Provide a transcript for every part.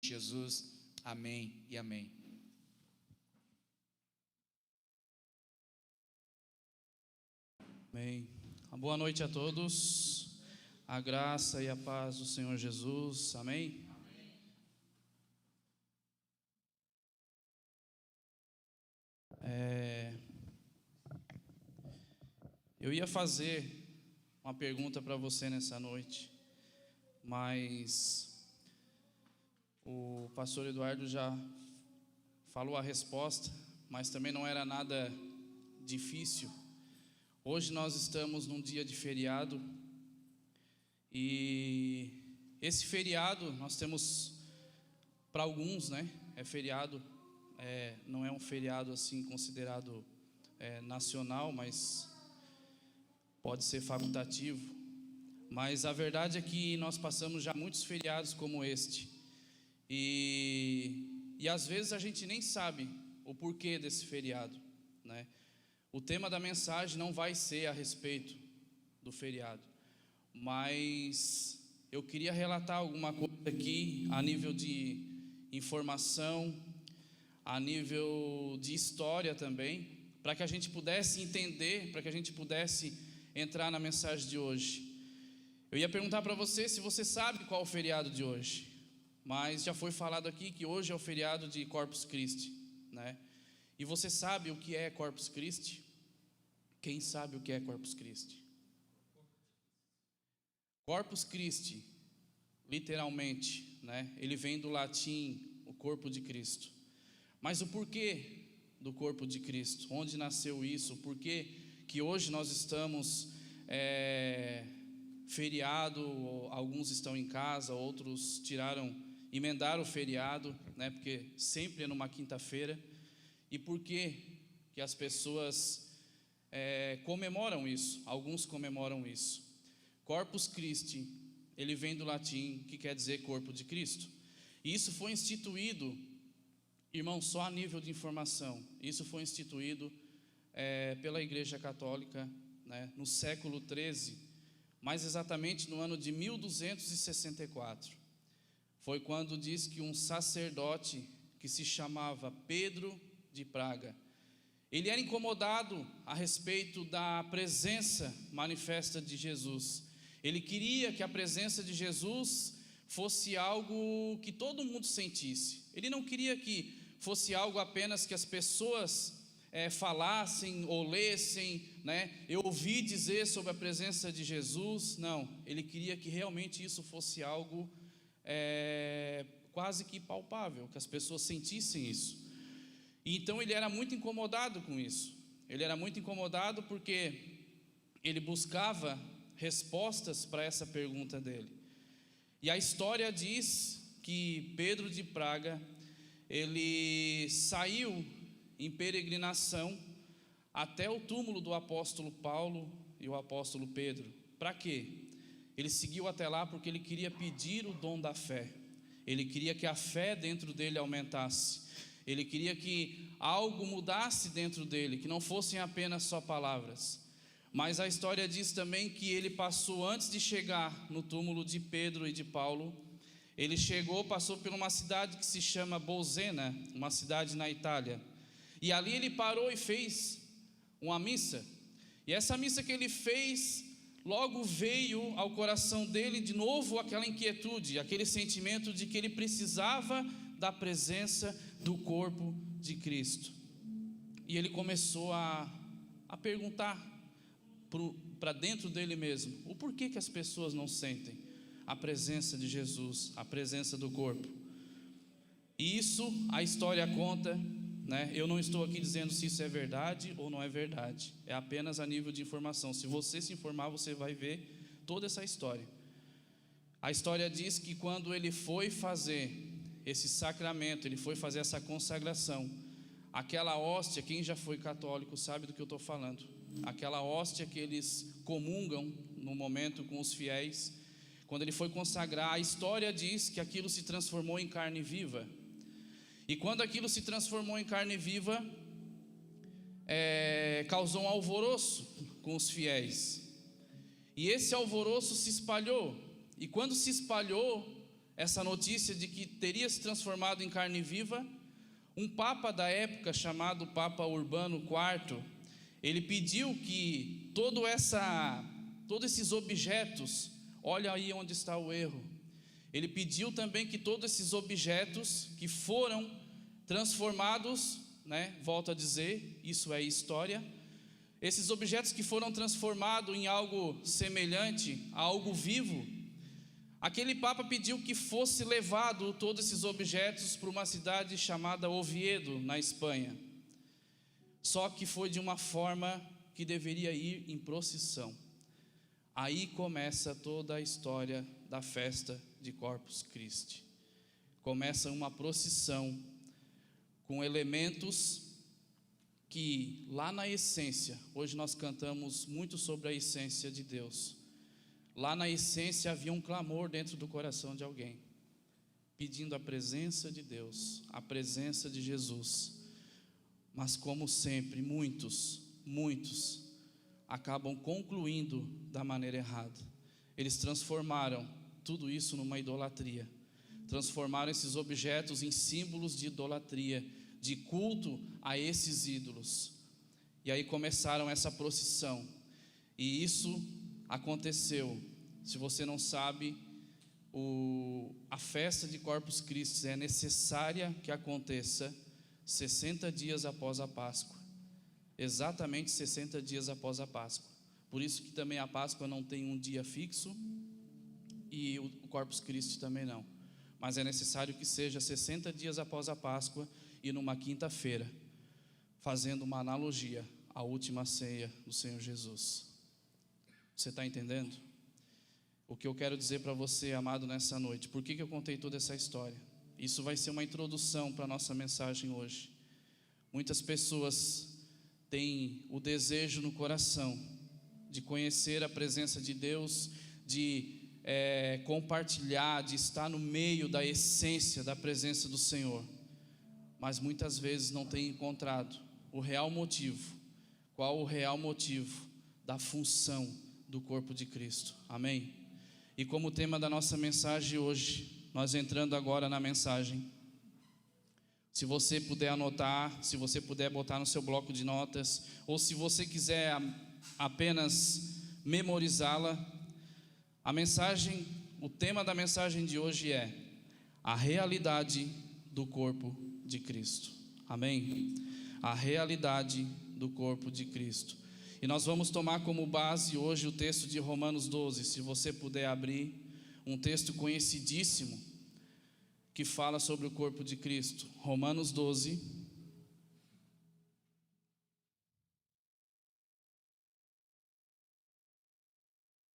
Jesus, amém e amém. Amém. Uma boa noite a todos, a graça e a paz do Senhor Jesus, amém? Eu ia fazer uma pergunta para você nessa noite, mas o pastor Eduardo já falou a resposta, mas também não era nada difícil. Hoje nós estamos num dia de feriado e esse feriado nós temos, para alguns, né? É feriado, não é um feriado assim considerado nacional, mas pode ser facultativo. Mas a verdade é que nós passamos já muitos feriados como este e às vezes a gente nem sabe o porquê desse feriado, né? O tema da mensagem não vai ser a respeito do feriado, mas eu queria relatar alguma coisa aqui a nível de informação, a nível de história também, para que a gente pudesse entender, para que a gente pudesse entrar na mensagem de hoje. Eu ia perguntar para você se você sabe qual é o feriado de hoje, mas já foi falado aqui que hoje é o feriado de Corpus Christi, né? E você sabe o que é Corpus Christi? Quem sabe o que é Corpus Christi? Corpus Christi, literalmente, né? Ele vem do latim, o corpo de Cristo. Mas o porquê do corpo de Cristo? Onde nasceu isso? Por que hoje nós estamos feriado? Alguns estão em casa, outros emendaram o feriado, né? Porque sempre é numa quinta-feira. E por que as pessoas comemoram isso? Alguns comemoram isso. Corpus Christi, ele vem do latim, que quer dizer corpo de Cristo. E isso foi instituído, irmão, só a nível de informação, isso foi instituído pela Igreja Católica, né, no século XIII, mais exatamente no ano de 1264. Foi quando diz que um sacerdote que se chamava Pedro de Praga, ele era incomodado a respeito da presença manifesta de Jesus. Ele queria que a presença de Jesus fosse algo que todo mundo sentisse. Ele não queria que fosse algo apenas que as pessoas falassem ou lessem, né? Eu ouvi dizer sobre a presença de Jesus. Não, ele queria que realmente isso fosse algo quase que palpável, que as pessoas sentissem isso. E então ele era muito incomodado com isso. Ele era muito incomodado porque ele buscava respostas para essa pergunta dele. E a história diz que Pedro de Praga, ele saiu em peregrinação até o túmulo do apóstolo Paulo e o apóstolo Pedro. Para quê? Ele seguiu até lá porque ele queria pedir o dom da fé. Ele queria que a fé dentro dele aumentasse. Ele queria que algo mudasse dentro dele, que não fossem apenas só palavras. Mas a história diz também que ele passou, antes de chegar no túmulo de Pedro e de Paulo, ele passou por uma cidade que se chama Bolsena, uma cidade na Itália. E ali ele parou e fez uma missa. E essa missa que ele fez, logo veio ao coração dele de novo aquela inquietude, aquele sentimento de que ele precisava da presença do corpo de Cristo. E ele começou a perguntar para dentro dele mesmo, o porquê que as pessoas não sentem a presença de Jesus, a presença do corpo. E isso a história conta, né? Eu não estou aqui dizendo se isso é verdade ou não é verdade, é apenas a nível de informação. Se você se informar, você vai ver toda essa história. A história diz que quando ele foi fazer esse sacramento, ele foi fazer essa consagração, aquela hóstia, quem já foi católico sabe do que eu estou falando, aquela hóstia que eles comungam no momento com os fiéis, quando ele foi consagrar, a história diz que aquilo se transformou em carne viva. E quando aquilo se transformou em carne viva, causou um alvoroço com os fiéis. E esse alvoroço se espalhou. E quando se espalhou, essa notícia de que teria se transformado em carne viva, um papa da época, chamado Papa Urbano IV, ele pediu que todos esses objetos, olha aí onde está o erro, ele pediu também que todos esses objetos que foram transformados, volto a dizer, isso é história, esses objetos que foram transformados em algo semelhante a algo vivo, aquele Papa pediu que fosse levado todos esses objetos para uma cidade chamada Oviedo, na Espanha. Só que foi de uma forma que deveria ir em procissão. Aí começa toda a história da festa de Corpus Christi. Começa uma procissão com elementos que lá na essência, hoje nós cantamos muito sobre a essência de Deus. Lá na essência havia um clamor dentro do coração de alguém, pedindo a presença de Deus, a presença de Jesus. Mas como sempre, muitos acabam concluindo da maneira errada. Eles transformaram tudo isso numa idolatria. Transformaram esses objetos em símbolos de idolatria, de culto a esses ídolos. E aí começaram essa procissão. E isso aconteceu. Se você não sabe, a festa de Corpus Christi é necessária que aconteça 60 dias após a Páscoa. Exatamente 60 dias após a Páscoa. Por isso que também a Páscoa não tem um dia fixo e o Corpus Christi também não. Mas é necessário que seja 60 dias após a Páscoa e numa quinta-feira, fazendo uma analogia à última ceia do Senhor Jesus. Você está entendendo? O que eu quero dizer para você, amado, nessa noite. Por que eu contei toda essa história? Isso vai ser uma introdução para a nossa mensagem hoje. Muitas pessoas têm o desejo no coração de conhecer a presença de Deus, de compartilhar, de estar no meio da essência da presença do Senhor, mas muitas vezes não têm encontrado o real motivo. Qual o real motivo da função do corpo de Cristo? Amém? E como tema da nossa mensagem hoje, nós entrando agora na mensagem, se você puder anotar, se você puder botar no seu bloco de notas, ou se você quiser apenas memorizá-la, a mensagem, o tema da mensagem de hoje é a realidade do corpo de Cristo. Amém? A realidade do corpo de Cristo. E nós vamos tomar como base hoje o texto de Romanos 12, se você puder abrir, um texto conhecidíssimo, que fala sobre o corpo de Cristo. Romanos 12,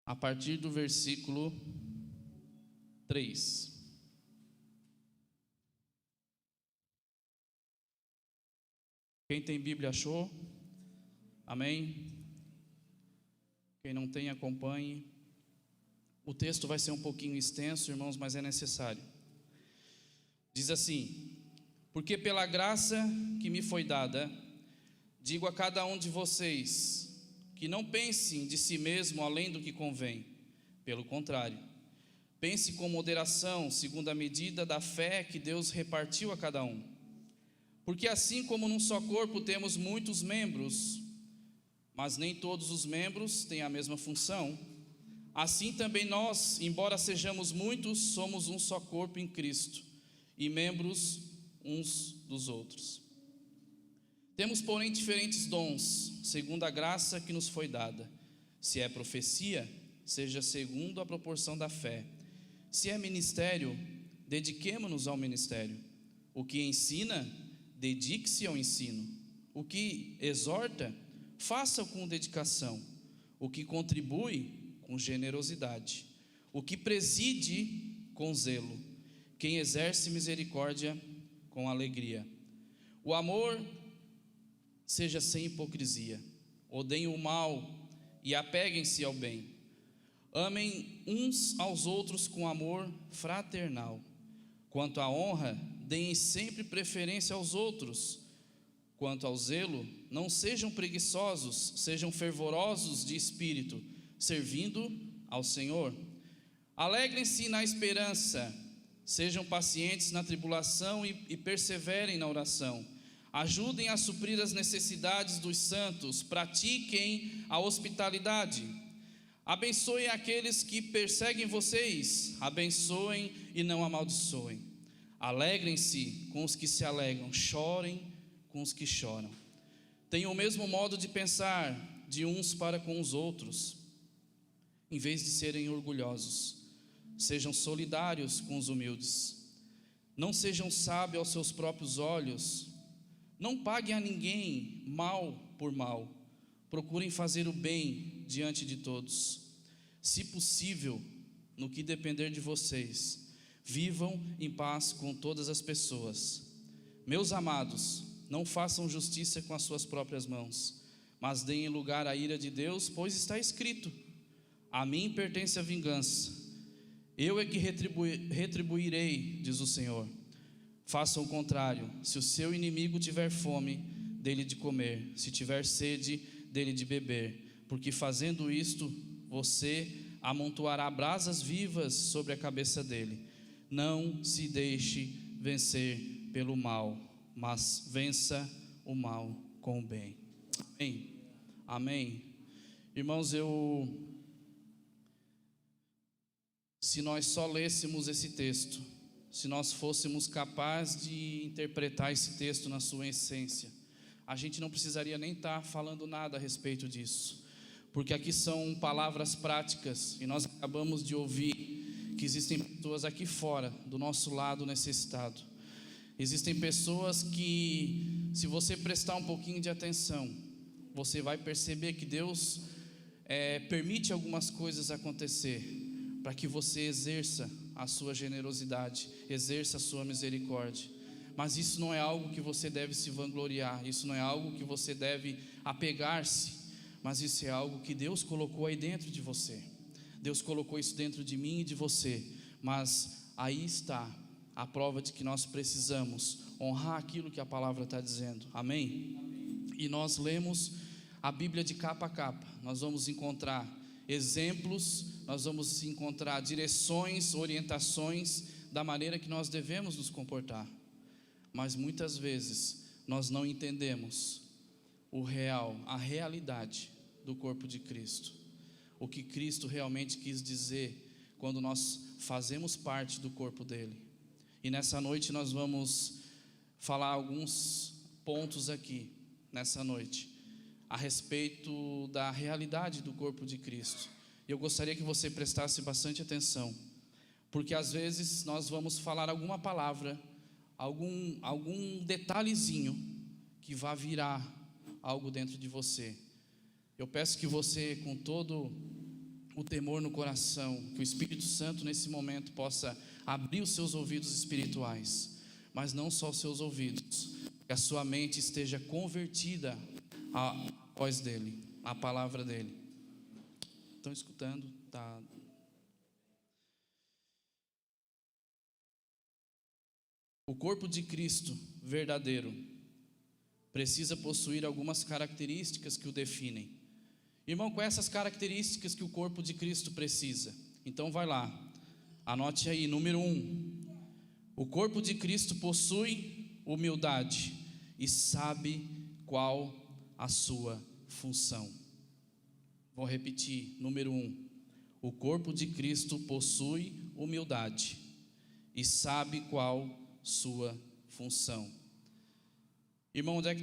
a partir do versículo 3. Quem tem Bíblia achou? Amém? Quem não tem, acompanhe. O texto vai ser um pouquinho extenso, irmãos, mas é necessário. Diz assim: porque pela graça que me foi dada, digo a cada um de vocês, que não pensem de si mesmo além do que convém. Pelo contrário, pense com moderação, segundo a medida da fé que Deus repartiu a cada um. Porque assim como num só corpo temos muitos membros, mas nem todos os membros têm a mesma função, assim também nós, embora sejamos muitos, somos um só corpo em Cristo, e membros uns dos outros. Temos, porém, diferentes dons, segundo a graça que nos foi dada. Se é profecia, seja segundo a proporção da fé. Se é ministério, dediquemo-nos ao ministério. O que ensina, dedique-se ao ensino. O que exorta, faça-o com dedicação. O que contribui, com generosidade. O que preside, com zelo. Quem exerce misericórdia, com alegria. O amor seja sem hipocrisia. Odeiem o mal e apeguem-se ao bem. Amem uns aos outros com amor fraternal. Quanto à honra, deem sempre preferência aos outros. Quanto ao zelo, não sejam preguiçosos, sejam fervorosos de espírito, servindo ao Senhor. Alegrem-se na esperança, Sejam pacientes na tribulação e perseverem na oração. Ajudem a suprir as necessidades dos santos, pratiquem a hospitalidade. Abençoem aqueles que perseguem vocês, abençoem e não amaldiçoem. Alegrem-se com os que se alegram, chorem com os que choram. Tenham o mesmo modo de pensar de uns para com os outros, em vez de serem orgulhosos. Sejam solidários com os humildes. Não sejam sábios aos seus próprios olhos. Não paguem a ninguém mal por mal. Procurem fazer o bem diante de todos. Se possível, no que depender de vocês, vivam em paz com todas as pessoas. Meus amados, não façam justiça com as suas próprias mãos, mas deem lugar à ira de Deus, pois está escrito: a mim pertence a vingança, eu é que retribuirei, diz o Senhor. Façam o contrário. Se o seu inimigo tiver fome, dê-lhe de comer. Se tiver sede, dê-lhe de beber. Porque fazendo isto, você amontoará brasas vivas sobre a cabeça dele. Não se deixe vencer pelo mal, mas vença o mal com o bem. Amém? Amém? Irmãos, se nós só lêssemos esse texto, se nós fôssemos capazes de interpretar esse texto na sua essência, a gente não precisaria nem estar falando nada a respeito disso, porque aqui são palavras práticas, e nós acabamos de ouvir que existem pessoas aqui fora, do nosso lado necessitado. Existem pessoas que, se você prestar um pouquinho de atenção, você vai perceber que Deus permite algumas coisas acontecer, para que você exerça a sua generosidade, exerça a sua misericórdia. Mas isso não é algo que você deve se vangloriar, isso não é algo que você deve apegar-se, mas isso é algo que Deus colocou aí dentro de você. Deus colocou isso dentro de mim e de você, mas aí está a prova de que nós precisamos honrar aquilo que a palavra está dizendo. Amém? E nós lemos a Bíblia de capa a capa, nós vamos encontrar exemplos, nós vamos encontrar direções, orientações da maneira que nós devemos nos comportar. Mas muitas vezes nós não entendemos a realidade do corpo de Cristo, o que Cristo realmente quis dizer quando nós fazemos parte do corpo dele. E nessa noite nós vamos falar alguns pontos aqui, nessa noite, a respeito da realidade do corpo de Cristo. Eu gostaria que você prestasse bastante atenção, porque às vezes nós vamos falar alguma palavra, algum detalhezinho que vai virar algo dentro de você. Eu peço que você, com todo o temor no coração, que o Espírito Santo nesse momento possa abrir os seus ouvidos espirituais, mas não só os seus ouvidos, que a sua mente esteja convertida à voz dele, à palavra dele. Estão escutando? Tá. O corpo de Cristo verdadeiro precisa possuir algumas características que o definem. Irmão, com essas características que o corpo de Cristo precisa. Então vai lá, anote aí, número 1. O corpo de Cristo possui humildade e sabe qual a sua função. Vou repetir, número 1. O corpo de Cristo possui humildade e sabe qual sua função. Irmão, onde é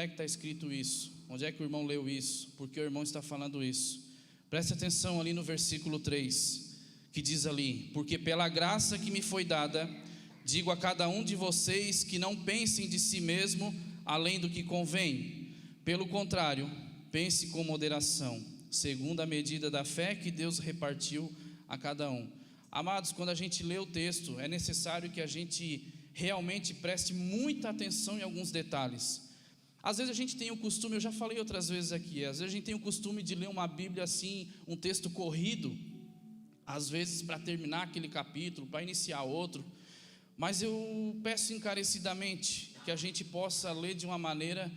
que está escrito isso? Onde é que o irmão leu isso? Por que o irmão está falando isso? Preste atenção ali no versículo 3, que diz ali: porque pela graça que me foi dada, digo a cada um de vocês que não pensem de si mesmo além do que convém. Pelo contrário, pense com moderação, segundo a medida da fé que Deus repartiu a cada um. Amados, quando a gente lê o texto, é necessário que a gente realmente preste muita atenção em alguns detalhes. Às vezes a gente tem o costume, eu já falei outras vezes aqui, às vezes a gente tem o costume de ler uma Bíblia assim, um texto corrido, às vezes para terminar aquele capítulo, para iniciar outro, mas eu peço encarecidamente que a gente possa ler de uma maneira,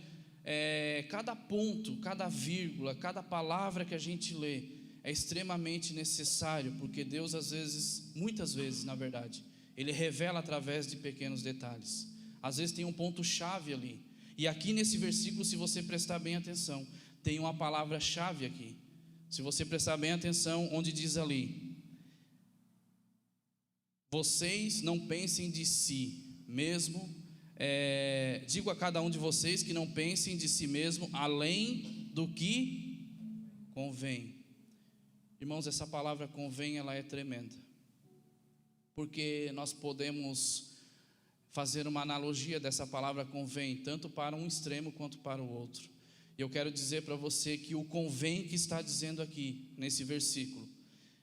cada ponto, cada vírgula, cada palavra que a gente lê é extremamente necessário, porque Deus às vezes, muitas vezes na verdade, Ele revela através de pequenos detalhes. Às vezes tem um ponto-chave ali. E aqui nesse versículo, se você prestar bem atenção, tem uma palavra-chave aqui. Se você prestar bem atenção, onde diz ali: vocês não pensem de si mesmo, digo a cada um de vocês que não pensem de si mesmo além do que convém. Irmãos, essa palavra convém, ela é tremenda, porque nós podemos fazer uma analogia dessa palavra convém, tanto para um extremo quanto para o outro. E eu quero dizer para você que o convém que está dizendo aqui, nesse versículo,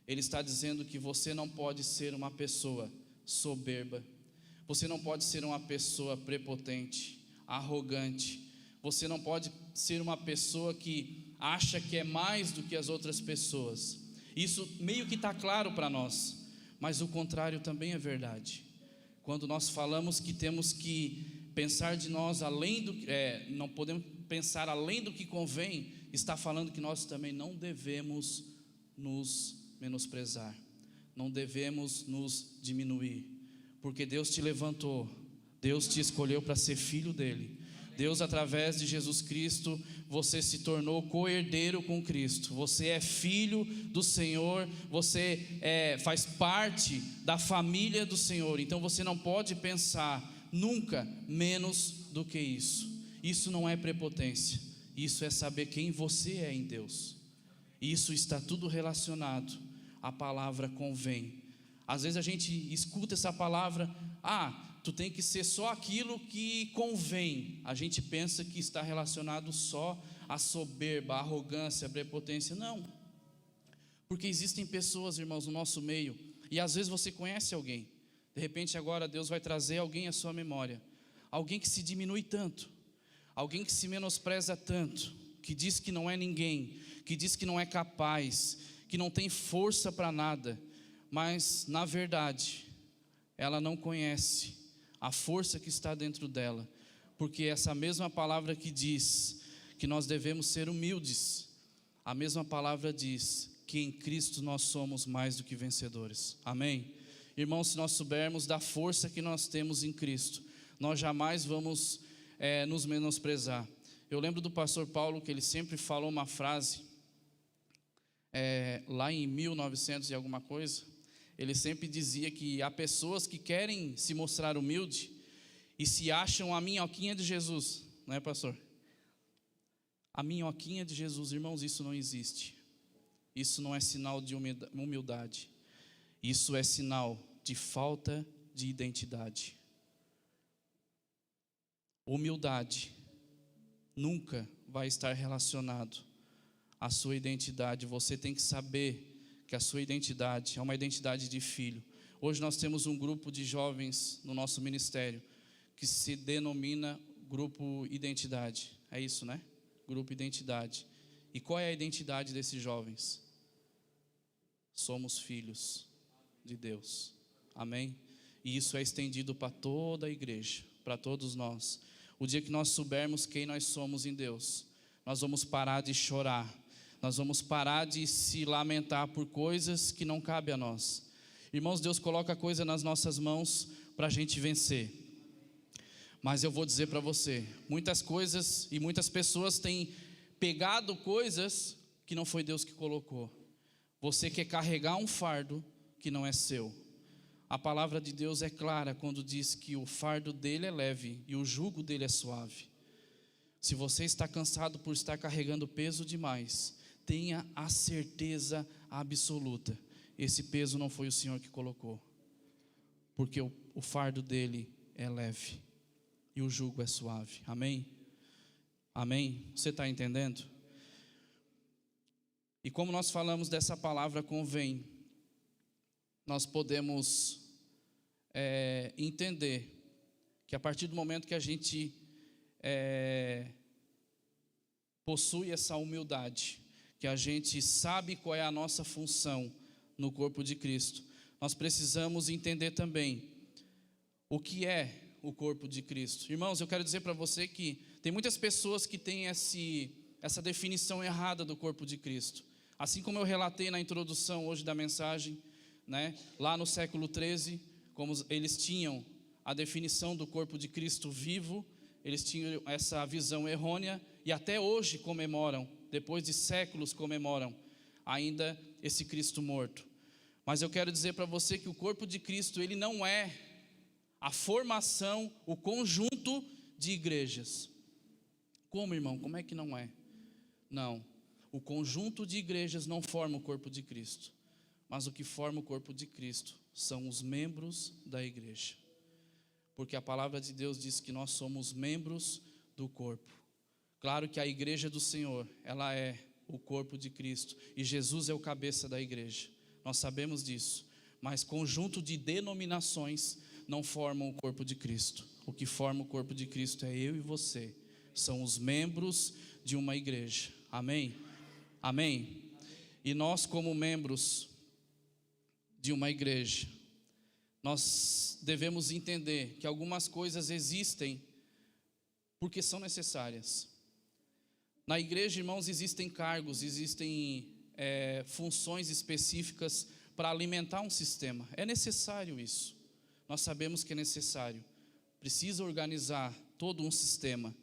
ele está dizendo que você não pode ser uma pessoa soberba, você não pode ser uma pessoa prepotente, arrogante, você não pode ser uma pessoa que acha que é mais do que as outras pessoas. Isso meio que está claro para nós, mas o contrário também é verdade. Quando nós falamos que temos que pensar de nós além do não podemos pensar além do que convém, está falando que nós também não devemos nos menosprezar, não devemos nos diminuir, porque Deus te levantou, Deus te escolheu para ser filho dele. Deus, através de Jesus Cristo, você se tornou co-herdeiro com Cristo. Você é filho do Senhor, você faz parte da família do Senhor. Então você não pode pensar nunca menos do que isso. Isso não é prepotência, isso é saber quem você é em Deus. Isso está tudo relacionado à palavra convém. Às vezes a gente escuta essa palavra, tu tem que ser só aquilo que convém. A gente pensa que está relacionado só à soberba, à arrogância, à prepotência. Não, porque existem pessoas, irmãos, no nosso meio, e às vezes você conhece alguém. De repente agora Deus vai trazer alguém à sua memória, alguém que se diminui tanto, alguém que se menospreza tanto, que diz que não é ninguém, que diz que não é capaz, que não tem força para nada, mas na verdade ela não conhece a força que está dentro dela, porque essa mesma palavra que diz que nós devemos ser humildes, a mesma palavra diz que em Cristo nós somos mais do que vencedores. Amém? Irmãos, se nós soubermos da força que nós temos em Cristo, nós jamais vamos nos menosprezar. Eu lembro do pastor Paulo, que ele sempre falou uma frase, lá em 1900 e alguma coisa, ele sempre dizia que há pessoas que querem se mostrar humilde e se acham a minhoquinha de Jesus, não é, pastor? A minhoquinha de Jesus, irmãos, isso não existe. Isso não é sinal de humildade. Isso é sinal de falta de identidade. Humildade nunca vai estar relacionado à sua identidade. Você tem que saber que a sua identidade é uma identidade de filho. Hoje nós temos um grupo de jovens no nosso ministério que se denomina Grupo Identidade. É isso, né? Grupo Identidade. E qual é a identidade desses jovens? Somos filhos de Deus. Amém? E isso é estendido para toda a igreja, para todos nós. O dia que nós soubermos quem nós somos em Deus, nós vamos parar de chorar. Nós vamos parar de se lamentar por coisas que não cabem a nós. Irmãos, Deus coloca coisa nas nossas mãos para a gente vencer. Mas eu vou dizer para você, muitas coisas e muitas pessoas têm pegado coisas que não foi Deus que colocou. Você quer carregar um fardo que não é seu. A palavra de Deus é clara quando diz que o fardo dele é leve e o jugo dele é suave. Se você está cansado por estar carregando peso demais, tenha a certeza absoluta, esse peso não foi o Senhor que colocou, porque o fardo dele é leve e o jugo é suave. Amém? Amém? Você está entendendo? E como nós falamos dessa palavra convém, nós podemos entender que a partir do momento que a gente possui essa humildade, que a gente sabe qual é a nossa função no corpo de Cristo, nós precisamos entender também o que é o corpo de Cristo. Irmãos, eu quero dizer para você que tem muitas pessoas que têm essa definição errada do corpo de Cristo. Assim como eu relatei na introdução hoje da mensagem, né, lá no século XIII, como eles tinham a definição do corpo de Cristo vivo, eles tinham essa visão errônea e até hoje comemoram, depois de séculos comemoram ainda esse Cristo morto. Mas eu quero dizer para você que o corpo de Cristo, ele não é a formação, o conjunto de igrejas. Como, irmão? Como é que não é? Não, o conjunto de igrejas não forma o corpo de Cristo, mas o que forma o corpo de Cristo são os membros da igreja. Porque a palavra de Deus diz que nós somos membros do corpo. Claro que a igreja do Senhor, ela é o corpo de Cristo, e Jesus é o cabeça da igreja, nós sabemos disso, mas conjunto de denominações não formam o corpo de Cristo. O que forma o corpo de Cristo é eu e você, são os membros de uma igreja, amém? Amém? E nós, como membros de uma igreja, nós devemos entender que algumas coisas existem porque são necessárias. Na igreja, irmãos, existem cargos, existem funções específicas para alimentar um sistema. É necessário isso. Nós sabemos que é necessário. Precisa organizar todo um sistema.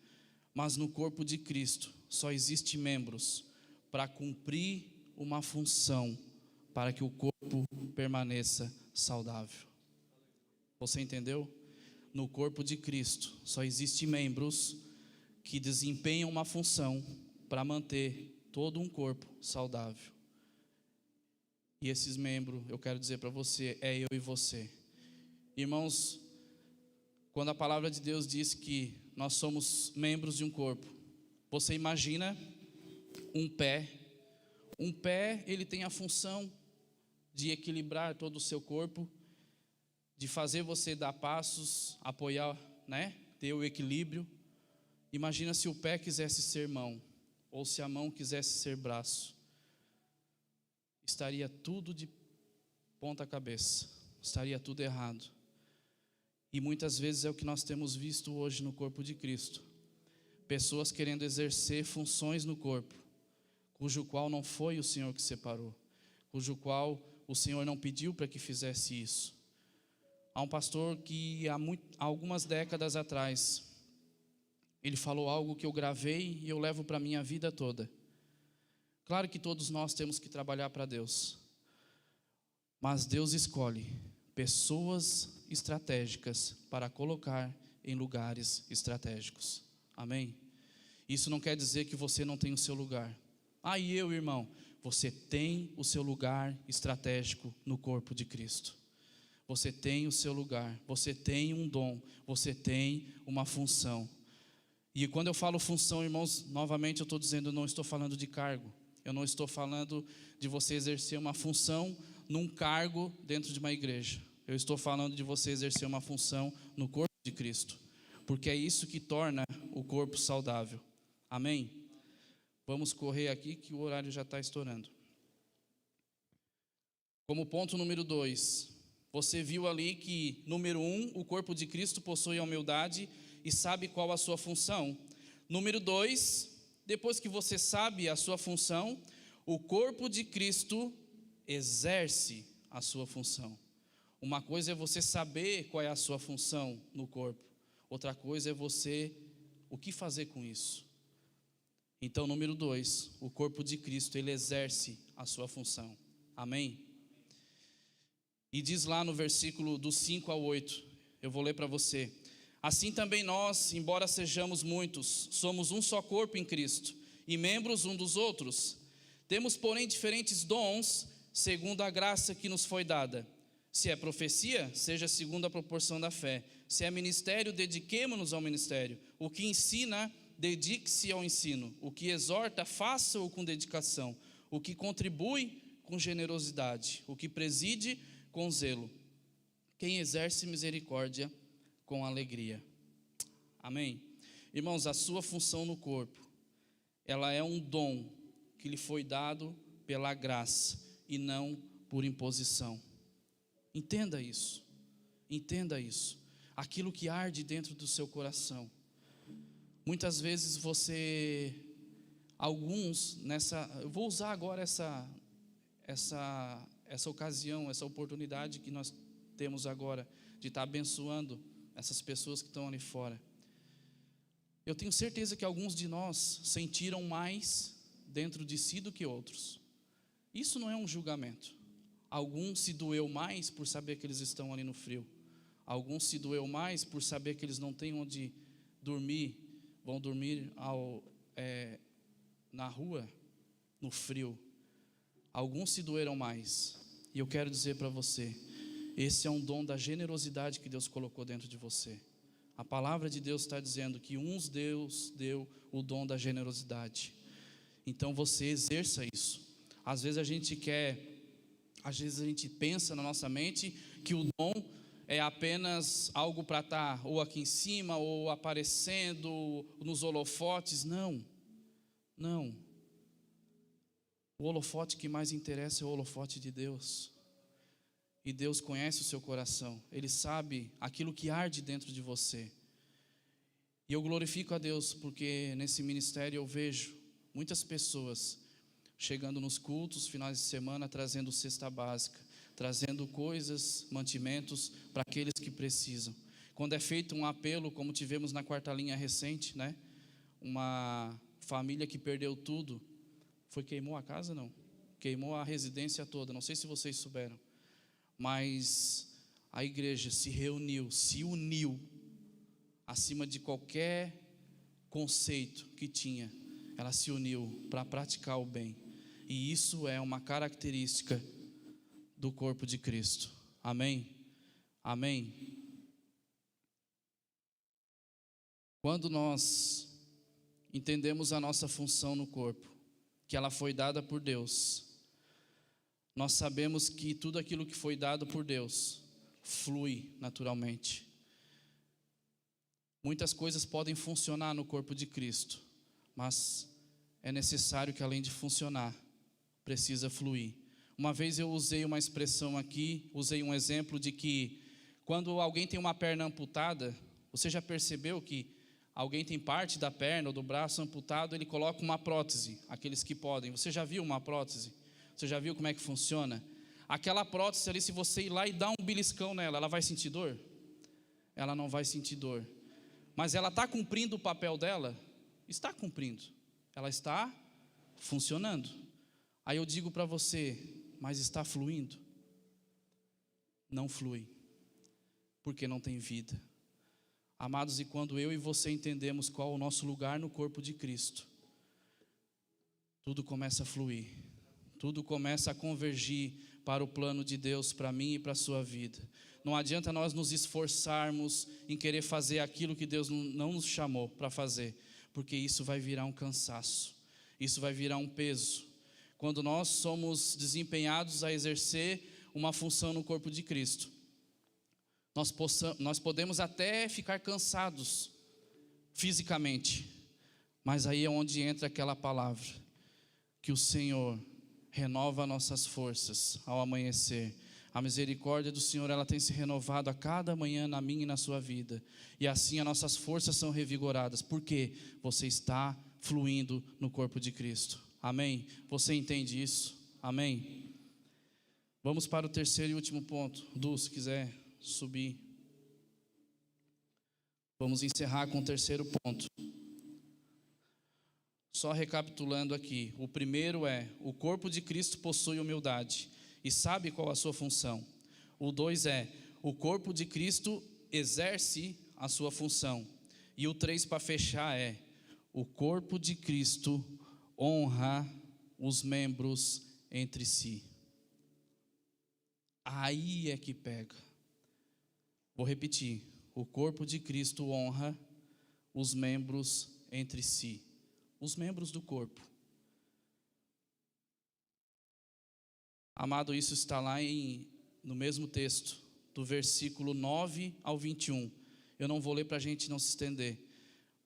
Mas no corpo de Cristo só existe membros para cumprir uma função, para que o corpo permaneça saudável. Você entendeu? No corpo de Cristo só existe membros que desempenham uma função para manter todo um corpo saudável. E esses membros, eu quero dizer para você, é eu e você. Irmãos, quando a palavra de Deus diz que nós somos membros de um corpo, você imagina um pé. Um pé, ele tem a função de equilibrar todo o seu corpo, de fazer você dar passos, apoiar, ter o equilíbrio. Imagina se o pé quisesse ser mão, ou se a mão quisesse ser braço. Estaria tudo de ponta cabeça, estaria tudo errado. E muitas vezes é o que nós temos visto hoje no corpo de Cristo. Pessoas querendo exercer funções no corpo, cujo qual não foi o Senhor que separou, cujo qual o Senhor não pediu para que fizesse isso. Há um pastor que há algumas décadas atrás, ele falou algo que eu gravei e eu levo para a minha vida toda. Claro que todos nós temos que trabalhar para Deus, mas Deus escolhe pessoas estratégicas para colocar em lugares estratégicos. Amém? Isso não quer dizer que você não tem o seu lugar. E eu, irmão, você tem o seu lugar estratégico no corpo de Cristo. Você tem o seu lugar, você tem um dom, você tem uma função. E quando eu falo função, irmãos, novamente eu estou dizendo, não estou falando de cargo. Eu não estou falando de você exercer uma função num cargo dentro de uma igreja. Eu estou falando de você exercer uma função no corpo de Cristo. Porque é isso que torna o corpo saudável. Amém? Vamos correr aqui que o horário já está estourando. Como ponto número 2, você viu ali que, número 1, o corpo de Cristo possui a humildade e sabe qual a sua função. Número 2, depois que você sabe a sua função, o corpo de Cristo exerce a sua função. Uma coisa é você saber qual é a sua função no corpo. Outra coisa é você, o que fazer com isso. Então, número 2, o corpo de Cristo, ele exerce a sua função. Amém? E diz lá no versículo do 5 ao 8, eu vou ler para você. Assim também nós, embora sejamos muitos, somos um só corpo em Cristo, e membros um dos outros. Temos, porém, diferentes dons, segundo a graça que nos foi dada. Se é profecia, seja segundo a proporção da fé. Se é ministério, dediquemo-nos ao ministério. O que ensina, dedique-se ao ensino. O que exorta, faça-o com dedicação. O que contribui, com generosidade. O que preside, com zelo. Quem exerce misericórdia, com alegria. Amém? Irmãos, a sua função no corpo, ela é um dom que lhe foi dado pela graça e não por imposição. Entenda isso. Entenda isso. Aquilo que arde dentro do seu coração. Muitas vezes eu vou usar agora essa ocasião, essa oportunidade que nós temos agora de estar abençoando essas pessoas que estão ali fora. Eu tenho certeza que alguns de nós sentiram mais dentro de si do que outros. Isso não é um julgamento. Alguns se doeu mais por saber que eles estão ali no frio. Alguns se doeu mais por saber que eles não têm onde dormir, vão dormir na rua, no frio. Alguns se doeram mais. E eu quero dizer para você, esse é um dom da generosidade que Deus colocou dentro de você. A palavra de Deus está dizendo que uns Deus deu o dom da generosidade. Então você exerça isso. Às vezes a gente pensa na nossa mente que o dom é apenas algo para estar ou aqui em cima, ou aparecendo nos holofotes. Não. O holofote que mais interessa é o holofote de Deus. E Deus conhece o seu coração. Ele sabe aquilo que arde dentro de você. E eu glorifico a Deus porque nesse ministério eu vejo muitas pessoas chegando nos cultos, finais de semana, trazendo cesta básica, trazendo coisas, mantimentos para aqueles que precisam. Quando é feito um apelo, como tivemos na quarta linha recente, né? Uma família que perdeu tudo. Queimou a casa? Não. Queimou a residência toda. Não sei se vocês souberam. Mas a igreja se reuniu, se uniu, acima de qualquer conceito que tinha. Ela se uniu para praticar o bem. E isso é uma característica do corpo de Cristo. Amém? Amém? Quando nós entendemos a nossa função no corpo, que ela foi dada por Deus, nós sabemos que tudo aquilo que foi dado por Deus flui naturalmente. Muitas coisas podem funcionar no corpo de Cristo, mas é necessário que, além de funcionar, precisa fluir. Uma vez eu usei uma expressão aqui, usei um exemplo de que quando alguém tem uma perna amputada, você já percebeu que alguém tem parte da perna ou do braço amputado, ele coloca uma prótese, aqueles que podem. Você já viu uma prótese? Você já viu como é que funciona? Aquela prótese ali, se você ir lá e dar um beliscão nela, ela vai sentir dor? Ela não vai sentir dor. Mas ela está cumprindo o papel dela? Está cumprindo. Ela está funcionando. Aí eu digo para você, mas está fluindo? Não flui, porque não tem vida. Amados, e quando eu e você entendemos qual é o nosso lugar no corpo de Cristo, tudo começa a fluir, tudo começa a convergir para o plano de Deus, para mim e para a sua vida. Não adianta nós nos esforçarmos em querer fazer aquilo que Deus não nos chamou para fazer, porque isso vai virar um cansaço, isso vai virar um peso. Quando nós somos desempenhados a exercer uma função no corpo de Cristo, nós podemos até ficar cansados fisicamente, mas aí é onde entra aquela palavra, que o Senhor renova nossas forças ao amanhecer. A misericórdia do Senhor, ela tem se renovado a cada manhã na minha e na sua vida, e assim as nossas forças são revigoradas, porque você está fluindo no corpo de Cristo. Amém? Você entende isso? Amém? Vamos para o terceiro e último ponto. Du, se quiser subir. Vamos encerrar com o terceiro ponto. Só recapitulando aqui. O primeiro é: o corpo de Cristo possui humildade e sabe qual a sua função. O 2 é: o corpo de Cristo exerce a sua função. E o 3, para fechar, é: o corpo de Cristo honra os membros entre si. Aí é que pega. Vou repetir: o corpo de Cristo honra os membros entre si, os membros do corpo. Amado, isso está lá no mesmo texto, do versículo 9 ao 21. Eu não vou ler para a gente não se estender,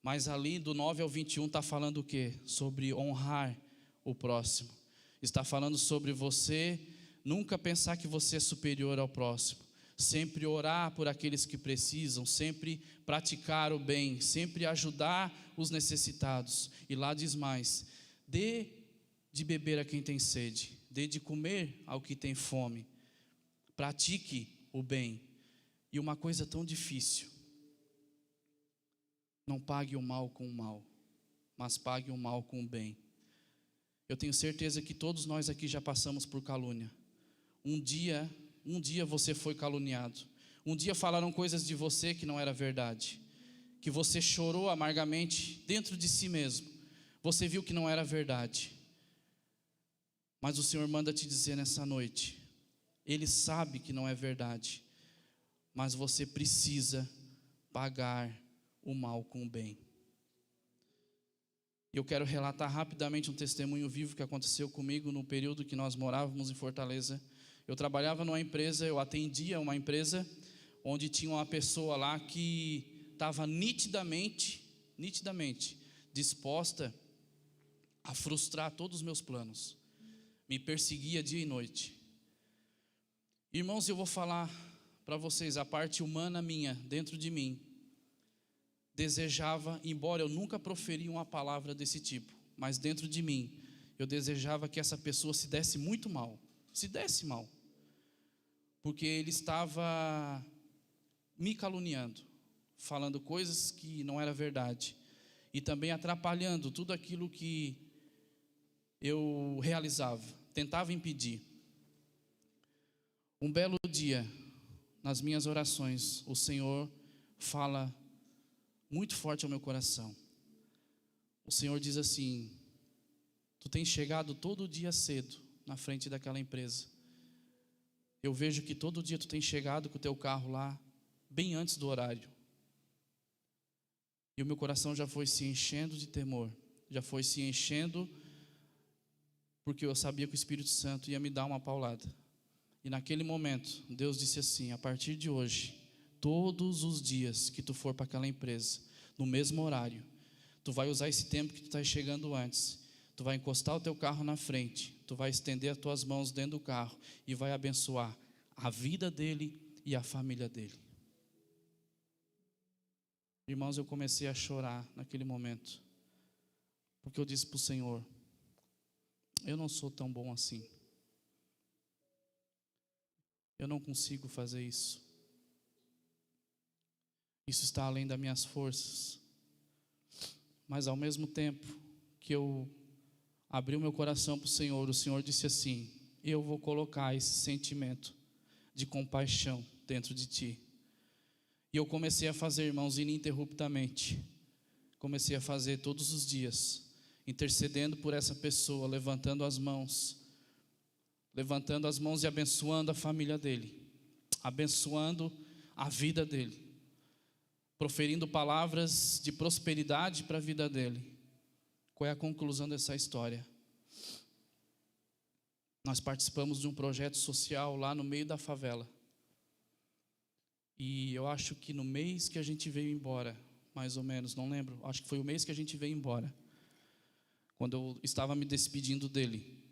mas ali do 9 ao 21 está falando o quê? Sobre honrar o próximo. Está falando sobre você nunca pensar que você é superior ao próximo. Sempre orar por aqueles que precisam, sempre praticar o bem, sempre ajudar os necessitados. E lá diz mais: dê de beber a quem tem sede, dê de comer ao que tem fome. Pratique o bem. E uma coisa tão difícil: não pague o mal com o mal, mas pague o mal com o bem. Eu tenho certeza que todos nós aqui já passamos por calúnia. Um dia você foi caluniado. Um dia falaram coisas de você que não era verdade, que você chorou amargamente dentro de si mesmo. Você viu que não era verdade. Mas o Senhor manda te dizer nessa noite: Ele sabe que não é verdade, mas você precisa pagar o mal com o bem. Eu quero relatar rapidamente um testemunho vivo que aconteceu comigo no período que nós morávamos em Fortaleza. Eu trabalhava numa empresa, eu atendia uma empresa onde tinha uma pessoa lá que estava nitidamente disposta a frustrar todos os meus planos. Me perseguia dia e noite. Irmãos, eu vou falar para vocês, a parte humana minha, dentro de mim, desejava, embora eu nunca proferi uma palavra desse tipo, mas dentro de mim, eu desejava que essa pessoa se desse muito mal, porque ele estava me caluniando, falando coisas que não era verdade, e também atrapalhando tudo aquilo que eu realizava, tentava impedir. Um belo dia, nas minhas orações, o Senhor fala muito forte ao meu coração. O Senhor diz assim: tu tens chegado todo dia cedo na frente daquela empresa. Eu vejo que todo dia tu tens chegado com o teu carro lá, bem antes do horário. E o meu coração já foi se enchendo de temor, já foi se enchendo, porque eu sabia que o Espírito Santo ia me dar uma paulada. E naquele momento, Deus disse assim: a partir de hoje, todos os dias que tu for para aquela empresa, no mesmo horário, tu vai usar esse tempo que tu está chegando antes, tu vai encostar o teu carro na frente, tu vai estender as tuas mãos dentro do carro e vai abençoar a vida dele e a família dele. Irmãos, eu comecei a chorar naquele momento, porque eu disse para o Senhor: eu não sou tão bom assim, eu não consigo fazer isso. Isso está além das minhas forças. Mas ao mesmo tempo que eu abri o meu coração para o Senhor disse assim: eu vou colocar esse sentimento de compaixão dentro de ti. E eu comecei a fazer, irmãos, ininterruptamente. Comecei a fazer todos os dias, intercedendo por essa pessoa, levantando as mãos e abençoando a família dele, abençoando a vida dele, proferindo palavras de prosperidade para a vida dele. Qual é a conclusão dessa história? Nós participamos de um projeto social lá no meio da favela. E eu acho que no mês que a gente veio embora, mais ou menos, não lembro, acho que foi o mês que a gente veio embora, quando eu estava me despedindo dele,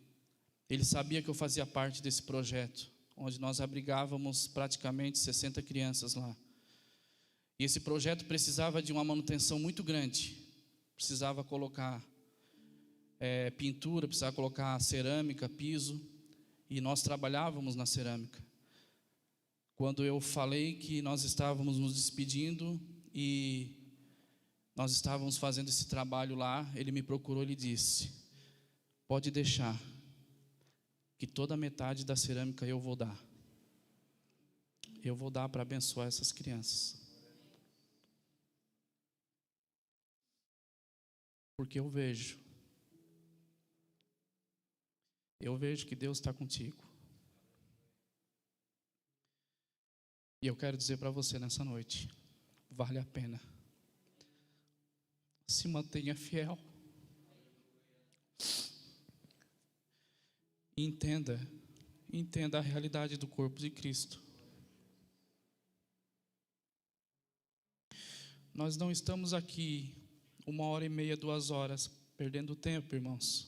ele sabia que eu fazia parte desse projeto, onde nós abrigávamos praticamente 60 crianças lá. E esse projeto precisava de uma manutenção muito grande. Precisava colocar pintura, precisava colocar cerâmica, piso. E nós trabalhávamos na cerâmica. Quando eu falei que nós estávamos nos despedindo e nós estávamos fazendo esse trabalho lá, ele me procurou e disse: pode deixar, que toda a metade da cerâmica eu vou dar. Eu vou dar para abençoar essas crianças. Porque eu vejo que Deus está contigo. E eu quero dizer para você nessa noite: vale a pena. Se mantenha fiel. Entenda a realidade do corpo de Cristo. Nós não estamos aqui 1h30, 2 horas, perdendo tempo, irmãos.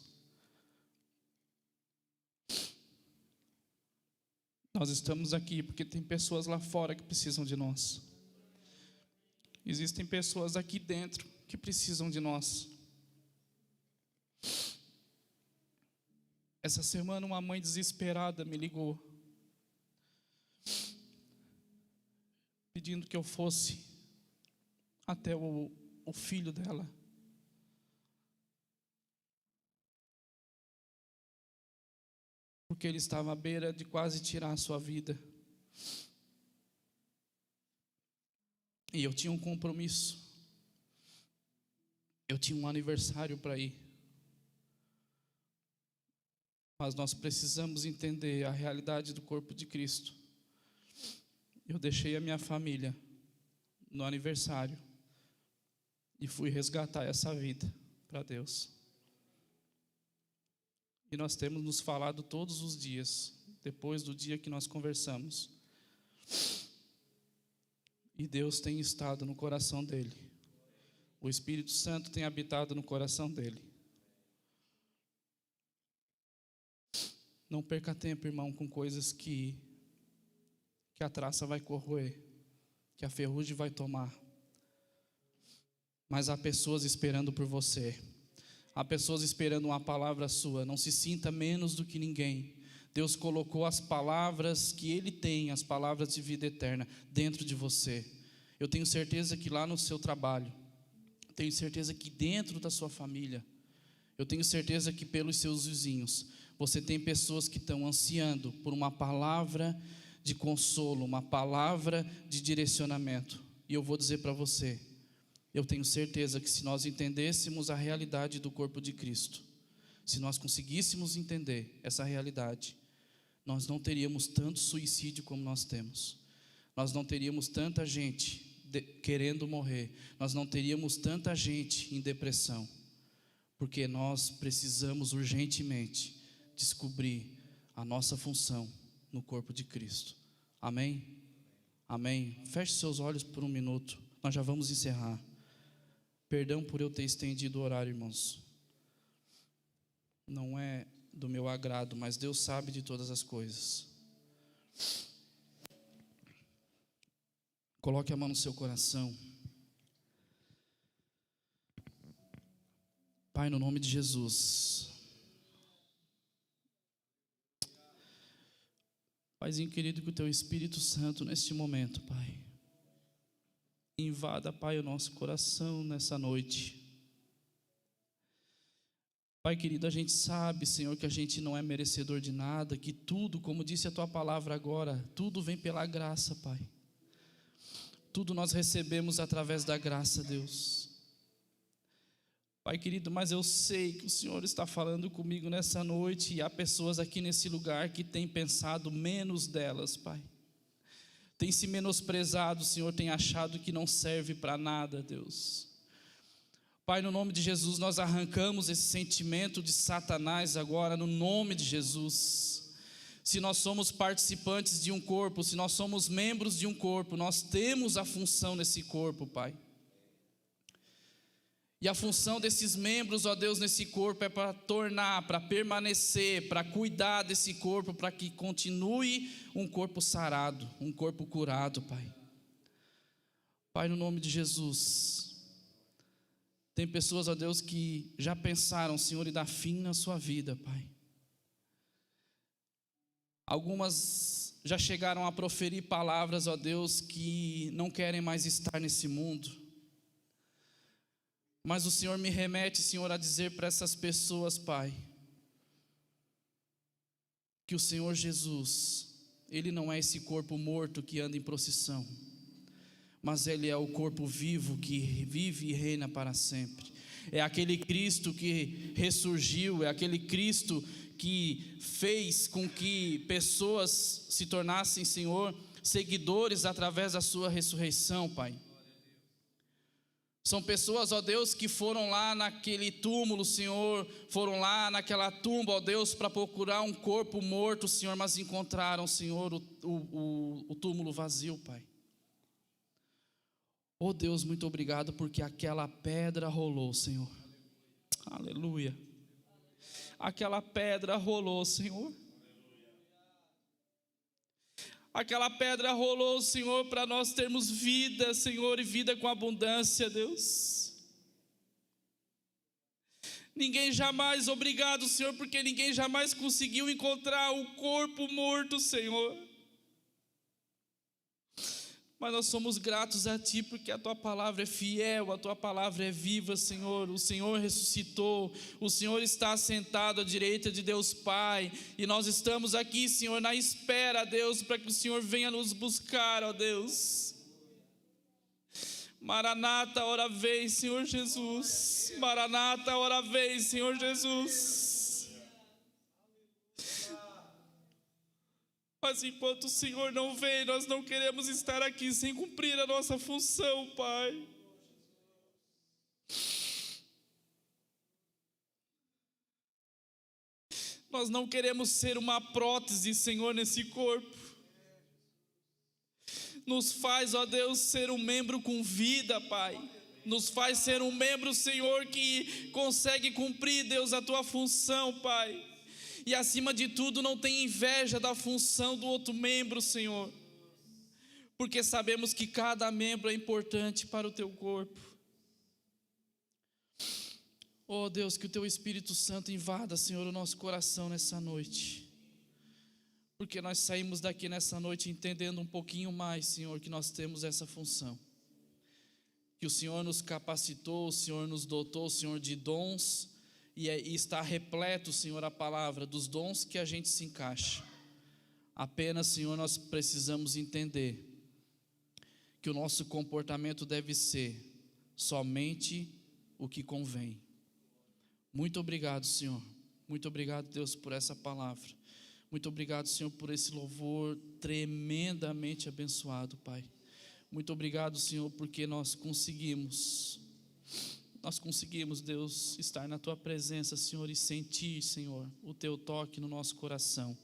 Nós estamos aqui porque tem pessoas lá fora que precisam de nós. Existem pessoas aqui dentro que precisam de nós. Essa semana uma mãe desesperada me ligou. pedindo que eu fosse até o filho dela. Porque ele estava à beira de quase tirar a sua vida. E eu tinha um compromisso. Eu tinha um aniversário para ir. Mas nós precisamos entender a realidade do corpo de Cristo. Eu deixei a minha família no aniversário e fui resgatar essa vida para Deus. E nós temos nos falado todos os dias, depois do dia que nós conversamos. E Deus tem estado no coração dele. O Espírito Santo tem habitado no coração dele. Não perca tempo, irmão, com coisas que a traça vai corroer, que a ferrugem vai tomar. Mas há pessoas esperando por você. Há pessoas esperando uma palavra sua. Não se sinta menos do que ninguém. Deus colocou as palavras que Ele tem, as palavras de vida eterna, dentro de você. Eu tenho certeza que lá no seu trabalho, tenho certeza que dentro da sua família, eu tenho certeza que pelos seus vizinhos, você tem pessoas que estão ansiando por uma palavra de consolo, uma palavra de direcionamento. E eu vou dizer para você, eu tenho certeza que se nós entendêssemos a realidade do corpo de Cristo, se nós conseguíssemos entender essa realidade, nós não teríamos tanto suicídio como nós temos. Nós não teríamos tanta gente querendo morrer. Nós não teríamos tanta gente em depressão. Porque nós precisamos urgentemente descobrir a nossa função no corpo de Cristo. Amém? Amém. Feche seus olhos por um minuto. Nós já vamos encerrar. Perdão por eu ter estendido o horário, irmãos. Não é do meu agrado, mas Deus sabe de todas as coisas. Coloque a mão no seu coração. Pai, no nome de Jesus. Paizinho querido, que o Teu Espírito Santo neste momento, Pai, invada, Pai, o nosso coração nessa noite. Pai querido, a gente sabe, Senhor, que a gente não é merecedor de nada, que tudo, como disse a Tua palavra agora, tudo vem pela graça, Pai. Tudo nós recebemos através da graça, Deus. Pai querido, mas eu sei que o Senhor está falando comigo nessa noite, e há pessoas aqui nesse lugar que têm pensado menos delas, Pai. Tem se menosprezado, Senhor, tem achado que não serve para nada, Deus. Pai, no nome de Jesus, nós arrancamos esse sentimento de Satanás agora, no nome de Jesus. Se nós somos participantes de um corpo, se nós somos membros de um corpo, nós temos a função nesse corpo, Pai. E a função desses membros, ó Deus, nesse corpo é para tornar, para permanecer, para cuidar desse corpo, para que continue um corpo sarado, um corpo curado, Pai. Pai, no nome de Jesus, tem pessoas, ó Deus, que já pensaram, Senhor, em dar fim na sua vida, Pai. Algumas já chegaram a proferir palavras, ó Deus, que não querem mais estar nesse mundo. Mas o Senhor me remete, Senhor, a dizer para essas pessoas, Pai, que o Senhor Jesus, Ele não é esse corpo morto que anda em procissão, mas Ele é o corpo vivo que vive e reina para sempre. É aquele Cristo que ressurgiu, é aquele Cristo que fez com que pessoas se tornassem, Senhor, seguidores através da sua ressurreição, Pai. São pessoas, ó Deus, que foram lá naquele túmulo, Senhor, foram lá naquela tumba, ó Deus, para procurar um corpo morto, Senhor, mas encontraram, Senhor, o túmulo vazio, Pai. Ó Deus, muito obrigado, porque aquela pedra rolou, Senhor. Aleluia. Aquela pedra rolou, Senhor. Aquela pedra rolou, Senhor, para nós termos vida, Senhor, e vida com abundância, Deus. Ninguém jamais, obrigado, Senhor, porque ninguém jamais conseguiu encontrar o corpo morto, Senhor. Mas nós somos gratos a Ti, porque a Tua palavra é fiel, a Tua palavra é viva, Senhor. O Senhor ressuscitou, o Senhor está assentado à direita de Deus Pai, e nós estamos aqui, Senhor, na espera, Deus, para que o Senhor venha nos buscar, ó Deus. Maranata, ora vem, Senhor Jesus. Maranata, ora vem, Senhor Jesus. Mas enquanto o Senhor não vem, nós não queremos estar aqui sem cumprir a nossa função, Pai. Nós não queremos ser uma prótese, Senhor, nesse corpo. Nos faz, ó Deus, ser um membro com vida, Pai. Nos faz ser um membro, Senhor, que consegue cumprir, Deus, a Tua função, Pai. E acima de tudo, não tem inveja da função do outro membro, Senhor, porque sabemos que cada membro é importante para o Teu corpo. Oh Deus, que o Teu Espírito Santo invada, Senhor, o nosso coração nessa noite, porque nós saímos daqui nessa noite entendendo um pouquinho mais, Senhor, que nós temos essa função, que o Senhor nos capacitou, o Senhor nos dotou, Senhor, de dons, e está repleto, Senhor, a palavra dos dons que a gente se encaixa. Apenas, Senhor, nós precisamos entender que o nosso comportamento deve ser somente o que convém. Muito obrigado, Senhor. Muito obrigado, Deus, por essa palavra. Muito obrigado, Senhor, por esse louvor tremendamente abençoado, Pai. Muito obrigado, Senhor, porque nós conseguimos, Deus, estar na Tua presença, Senhor, e sentir, Senhor, o Teu toque no nosso coração.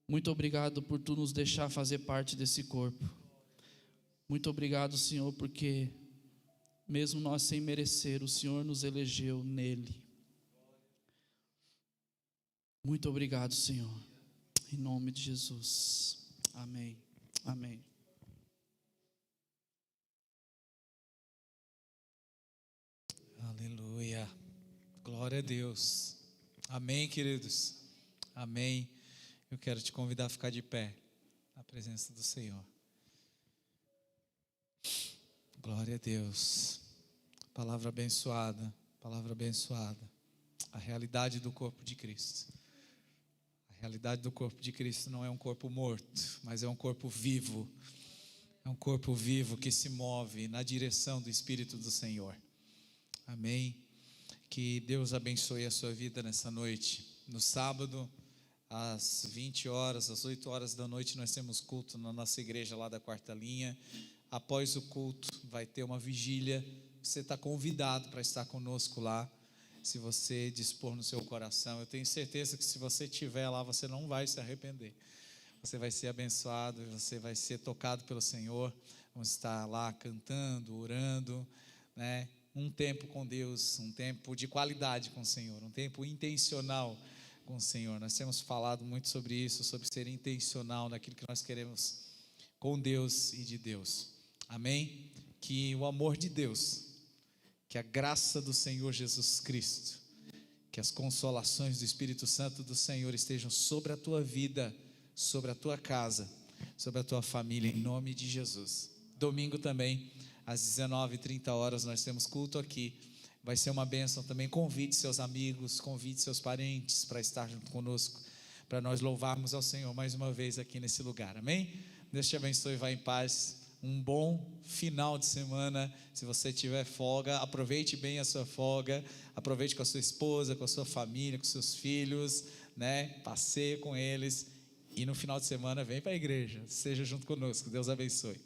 Muito obrigado por Tu nos deixar fazer parte desse corpo. Muito obrigado, Senhor, porque mesmo nós sem merecer, o Senhor nos elegeu nele. Muito obrigado, Senhor, em nome de Jesus. Amém, amém. Aleluia, glória a Deus. Amém, queridos, amém. Eu quero te convidar a ficar de pé na presença do Senhor. Glória a Deus. Palavra abençoada, palavra abençoada. A realidade do corpo de Cristo. A realidade do corpo de Cristo não é um corpo morto, mas é um corpo vivo. É um corpo vivo que se move na direção do Espírito do Senhor. Amém. Que Deus abençoe a sua vida nessa noite. No sábado, às 20 horas, às 8 horas da noite, nós temos culto na nossa igreja lá da Quarta Linha. Após o culto, vai ter uma vigília. Você está convidado para estar conosco lá, se você dispor no seu coração. Eu tenho certeza que se você estiver lá, você não vai se arrepender. Você vai ser abençoado, você vai ser tocado pelo Senhor. Vamos estar lá cantando, orando, né? Um tempo com Deus, um tempo de qualidade com o Senhor, um tempo intencional com o Senhor. Nós temos falado muito sobre isso, sobre ser intencional naquilo que nós queremos com Deus e de Deus. Amém? Que o amor de Deus, que a graça do Senhor Jesus Cristo, que as consolações do Espírito Santo do Senhor estejam sobre a tua vida, sobre a tua casa, sobre a tua família, em nome de Jesus. Domingo também, às 19h30 nós temos culto aqui. Vai ser uma bênção também. Convide seus amigos, convide seus parentes para estar junto conosco, para nós louvarmos ao Senhor mais uma vez aqui nesse lugar. Amém? Deus te abençoe e vá em paz. Um bom final de semana. Se você tiver folga, aproveite bem a sua folga. Aproveite com a sua esposa, com a sua família, com seus filhos, né? Passeie com eles. E no final de semana vem para a igreja. Seja junto conosco. Deus abençoe.